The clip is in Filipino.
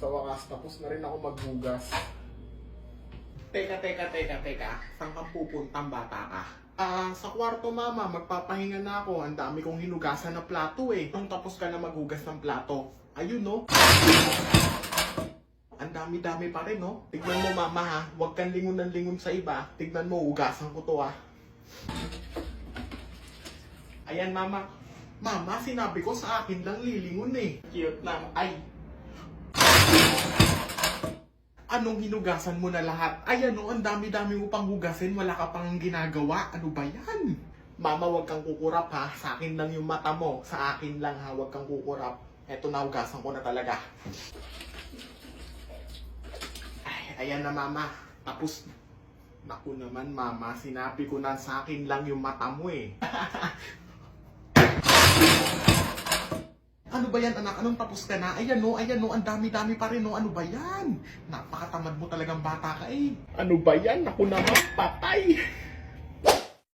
Sa wakas, tapos na rin ako maghugas. Teka. Saan ka pupuntang bata ka? Sa kwarto mama, magpapahinga na ako. Ang dami kong hinugasan na plato eh. Nung tapos ka na maghugas ng plato, ayun no. Ang dami-dami pa rin no. Tignan mo mama ha, huwag kang lingon ng lingon sa iba. Tignan mo, hugasan ko to ha. Ayan mama. Mama, sinabi ko sa akin lang lilingon eh. Cute na. Ay. Anong hinugasan mo na lahat? Ay ano, ang dami-dami mo pang hugasin, wala ka pang ginagawa. Ano ba yan? Mama, huwag kang kukurap ha. Sa akin lang yung mata mo. Sa akin lang ha, huwag kang kukurap. Eto na, hugasan ko na talaga. Ay, ayan na mama. Tapos, naku naman mama, sinabi ko na sa akin lang yung mata mo eh. Ano ba yan anak? Anong tapos ka na? Ayan no, ang dami-dami pa rin no. Ano ba yan? Napakatamad mo talagang bata ka eh. Ano ba yan? Naku naman, patay!